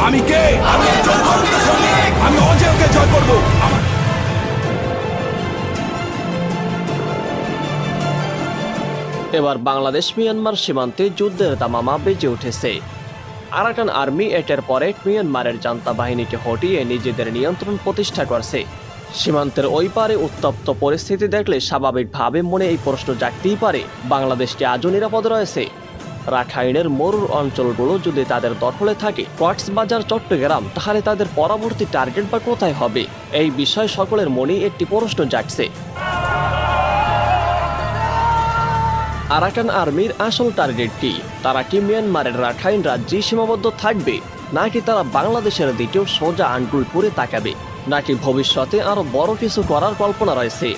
আমি কে? আমি একজন ভারতীয় সৈনিক। আমি অজেয়কে জয় করব। এবার বাংলাদেশ মিয়ানমার সীমান্তে যুদ্ধের দামামা বেজে উঠেছে। আরাকান আর্মি এটার পরে মিয়ানমারের জান্তা বাহিনীকে হটিয়ে নিজেদের নিয়ন্ত্রণ প্রতিষ্ঠা করছে। সীমান্তের ওই পারে উত্তপ্ত পরিস্থিতি দেখলে স্বাভাবিকভাবে মনে এই প্রশ্ন জাগতেই পারে, বাংলাদেশকে আজও নিরাপদ রয়েছে? রাখাইনের মরুর অঞ্চলগুলো যদি তাদের দখলে থাকে, কক্সবাজার, চট্টগ্রাম, তাহলে তাদের পরবর্তী টার্গেট বা কোথায় হবে? এই বিষয়ে সকলের মনেই একটি প্রশ্ন জাগছে। আরাকান আর্মির আসল টার্গেট কি? তারা কি মিয়ানমারের রাখাইন রাজ্যে সীমাবদ্ধ থাকবে, নাকি তারা বাংলাদেশের দিকেও সোজা আঙ্গুল করে তাকাবে, নাকি ভবিষ্যতে আরো বড় কিছু করার কল্পনা রয়েছে?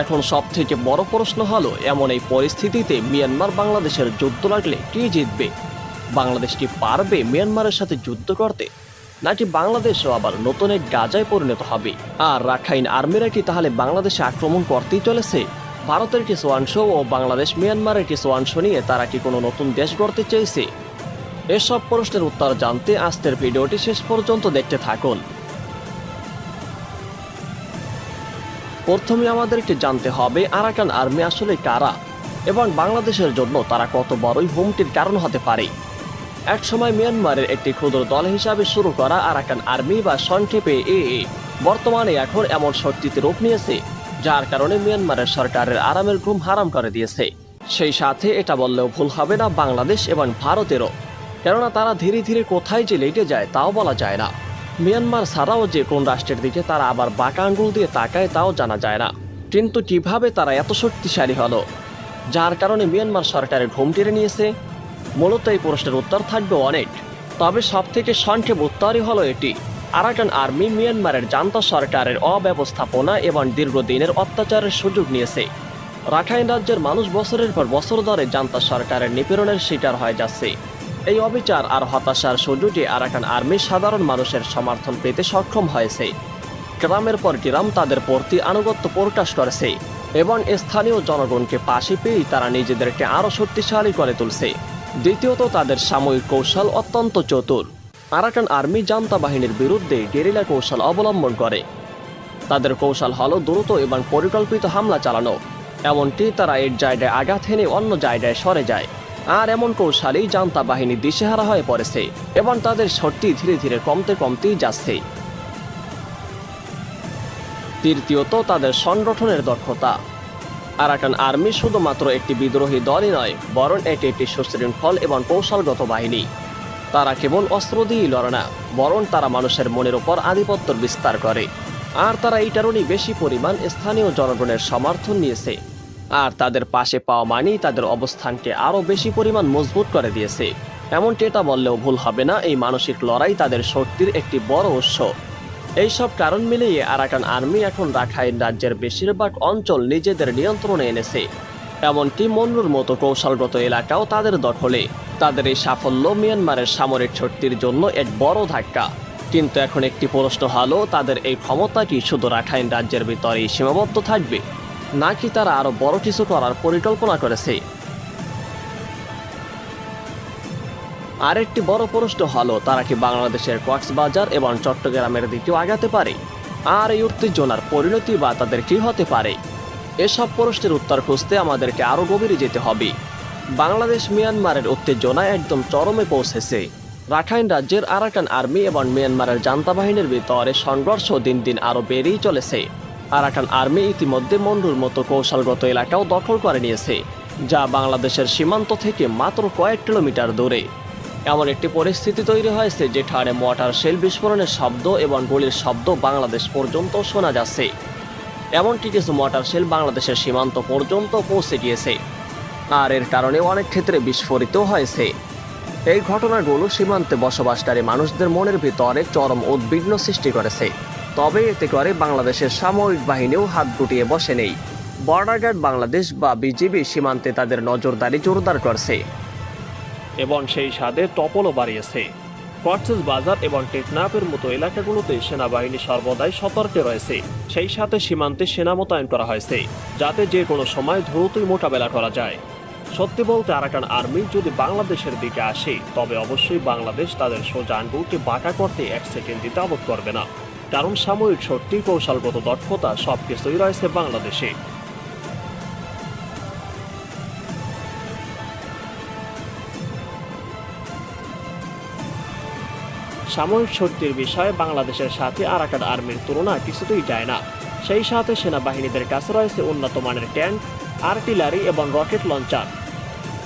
এখন সব থেকে বড় প্রশ্ন হলো, এমন এই পরিস্থিতিতে মিয়ানমার বাংলাদেশের যুদ্ধ লাগলে কে জিতবে? বাংলাদেশ কি পারবে মিয়ানমারের সাথে যুদ্ধ করতে, নাকি বাংলাদেশও আবার নতুন এক গাজায় পরিণত হবে? আর রাখাইন আর্মিরা কি তাহলে বাংলাদেশে আক্রমণ করতেই চলেছে? ভারতের কিছু অংশ ও বাংলাদেশ মিয়ানমারের কিছু অংশ নিয়ে তারা কি কোনো নতুন দেশ গড়তে চেয়েছে? এসব প্রশ্নের উত্তর জানতে আজকের ভিডিওটি শেষ পর্যন্ত দেখতে থাকুন। প্রথমে আমাদেরকে জানতে হবে আরাকান আর্মি আসলে কারা এবং বাংলাদেশের জন্য তারা কত বড়ই হুমকির কারণ হতে পারে। একসময় মিয়ানমারের একটি ক্ষুদ্র দল হিসাবে শুরু করা আরাকান আর্মি বা সংক্ষেপে AA বর্তমানে এখন এমন শক্তিতে রূপ নিয়েছে যার কারণে মিয়ানমারের সরকারের আরামের ঘুম হারাম করে দিয়েছে। সেই সাথে এটা বললেও ভুল হবে না বাংলাদেশ এবং ভারতেরও, কেননা তারা ধীরে ধীরে কোথায় যে লেগে যায় তাও বলা যায় না। মিয়ানমার ছাড়াও যে কোন রাষ্ট্রের দিকে তারা আবার বাঁকা আঙ্গুল দিয়ে তাকায় তাও জানা যায় না। কিন্তু কিভাবে তারা এত শক্তিশালী হলো, যার কারণে মিয়ানমার সরকারের ঘুম টেনে নিয়েছে? মূলত এই প্রশ্নের উত্তর থাকবে অনেক, তবে সব থেকে সংক্ষেপ উত্তরই হলো এটি: আরাকান আর্মি মিয়ানমারের জান্তা সরকারের অব্যবস্থাপনা এবং দীর্ঘদিনের অত্যাচারের সুযোগ নিয়েছে। রাখাইন রাজ্যের মানুষ বছরের পর বছর ধরে জান্তা সরকারের নিপীড়নের শিকার হয়ে যাচ্ছে। এই অবিচার আর হতাশার সুযোগে আরাকান আর্মি সাধারণ মানুষের সমর্থন পেতে সক্ষম হয়েছে। গ্রামের পর গ্রাম তাদের প্রতি আনুগত্য প্রকাশ করেছে এবং স্থানীয় জনগণকে পাশে পেয়েই তারা নিজেদেরকে আরও শক্তিশালী করে তুলছে। দ্বিতীয়ত, তাদের সাময়িক কৌশল অত্যন্ত চতুর। আরাকান আর্মি জান্তা বাহিনীর বিরুদ্ধে গেরিলা কৌশল অবলম্বন করে। তাদের কৌশল হলো দ্রুত এবং পরিকল্পিত হামলা চালানো, এমনকি তারা এক জায়গায় আঘাত হেনে অন্য জায়গায় সরে যায়। আর এমন কৌশলেই জান্তা বাহিনী দিশেহারা হয়ে পড়েছে এবং তাদের শক্তি ধীরে ধীরে কমতেই যাচ্ছে। তৃতীয়ত, তাদের সংগঠনের দক্ষতা। আরাকান আর্মি শুধুমাত্র একটি বিদ্রোহী দলই নয়, বরং এটি একটি সুশৃঙ্খল এবং কৌশলগত বাহিনী। তারা কেবল অস্ত্র দিয়েই লড়ে না, বরং তারা মানুষের মনের উপর আধিপত্য বিস্তার করে। আর তারা এই কারণেই বেশি পরিমাণ স্থানীয় জনগণের সমর্থন নিয়েছে। আর তাদের পাশে পাওয়া মানেই তাদের অবস্থানকে আরও বেশি পরিমাণ মজবুত করে দিয়েছে। এমনকি এটা বললেও ভুল হবে না, এই মানসিক লড়াই তাদের শক্তির একটি বড় উৎস। এইসব কারণ মিলিয়ে আরাকান আর্মি এখন রাখাইন রাজ্যের বেশিরভাগ অঞ্চল নিজেদের নিয়ন্ত্রণে এনেছে। এমনকি মন্নুর মতো কৌশলগত এলাকাও তাদের দখলে। তাদের এই সাফল্য মিয়ানমারের সামরিক শক্তির জন্য এক বড় ধাক্কা। কিন্তু এখন একটি প্রশ্ন হলো, তাদের এই ক্ষমতা কি শুধু রাখাইন রাজ্যের ভিতরেই সীমাবদ্ধ থাকবে, নাকি তারা আরো বড় কিছু করার পরিকল্পনা করেছে? আরেকটি বড় প্রশ্ন হলো, তারা কি বাংলাদেশের কক্সবাজার এবং চট্টগ্রামের দিকেও আগাতে পারে? আর এই উত্তেজনার পরিণতি বা তাদের কি হতে পারে? এসব প্রশ্নের উত্তর খুঁজতে আমাদেরকে আরো গভীরে যেতে হবে। বাংলাদেশ মিয়ানমারের উত্তেজনা একদম চরমে পৌঁছেছে। রাখাইন রাজ্যের আরাকান আর্মি এবং মিয়ানমারের জান্তা বাহিনীর ভিতরে সংঘর্ষ দিন দিন আরো বেড়েই চলেছে। আরাকান আর্মি ইতিমধ্যে মন্ডুর মতো কৌশলগত এলাকাও দখল করে নিয়েছে, যা বাংলাদেশের সীমান্ত থেকে মাত্র কয়েক কিলোমিটার দূরে। এমন একটি পরিস্থিতি তৈরি হয়েছে যেখানে মর্টার শেল বিস্ফোরণের শব্দ এবং গুলির শব্দ বাংলাদেশ পর্যন্ত শোনা যাচ্ছে। এমনকি কিছু মর্টার শেল বাংলাদেশের সীমান্ত পর্যন্ত পৌঁছে গিয়েছে, আর এর কারণে অনেক ক্ষেত্রে বিস্ফোরিত হয়েছে। এই ঘটনাগুলো সীমান্তে বসবাসকারী মানুষদের মনের ভিতরে চরম উদ্বিগ্ন সৃষ্টি করেছে। তবে এতে করে বাংলাদেশের সামরিক বাহিনীও হাত গুটিয়ে বসে নেই। বর্ডার গার্ড বাংলাদেশ বা বিজিবি সীমান্তে তাদের নজরদারি জোরদার করছে এবং সেই সাথে টপলও বাড়িয়েছে। কক্সবাজার এবং টেকনাফের মতো এলাকাগুলোতে সেনাবাহিনী সর্বদাই সতর্কে রয়েছে। সেই সাথে সীমান্তে সেনা মোতায়েন করা হয়েছে, যাতে যে কোনো সময় দ্রুতই মোকাবেলা করা যায়। সত্যি বলতে আরাকান আর্মি যদি বাংলাদেশের দিকে আসে তবে অবশ্যই বাংলাদেশ তাদের সোজা আঙ্গুলকে বাঁকা করতে 1 সেকেন্ড দ্বিধাবোধ করবে না, কারণ সামরিক শক্তি, কৌশলগত দক্ষতা সবকিছুই রয়েছে বাংলাদেশে। সামরিক শক্তির বিষয়ে বাংলাদেশের সাথে আরাকান আর্মির তুলনা কিছুতেই যায় না। সেই সাথে সেনাবাহিনীদের কাছে রয়েছে উন্নত মানের ট্যাঙ্ক, আর্টিলারি এবং রকেট লঞ্চার।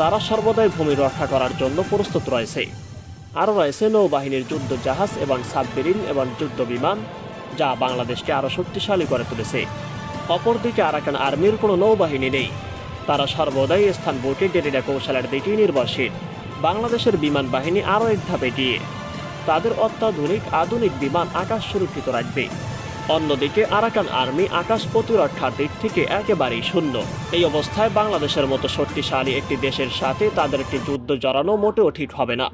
তারা সর্বদাই ভূমি রক্ষা করার জন্য প্রস্তুত রয়েছে। আরও রয়েছে নৌবাহিনীর যুদ্ধ জাহাজ এবং সাবমেরিন এবং যুদ্ধ বিমান, যা বাংলাদেশকে আরও শক্তিশালী করে তুলেছে। অপরদিকে আরাকান আর্মির কোনো নৌবাহিনী নেই। তারা সর্বদাই স্থান বুকে গেরিলা কৌশলের দিকেই নির্ভরশীল। বাংলাদেশের বিমান বাহিনী আরও এক ধাপ এগিয়ে। তাদের অত্যাধুনিক আধুনিক বিমান আকাশ সুরক্ষিত রাখবে। অন্যদিকে আরাকান আর্মি আকাশ প্রতিরক্ষার দিক থেকে একেবারেই শূন্য। এই অবস্থায় বাংলাদেশের মতো শক্তিশালী একটি দেশের সাথে তাদেরকে যুদ্ধ জড়ানো মোটেও ঠিক হবে না।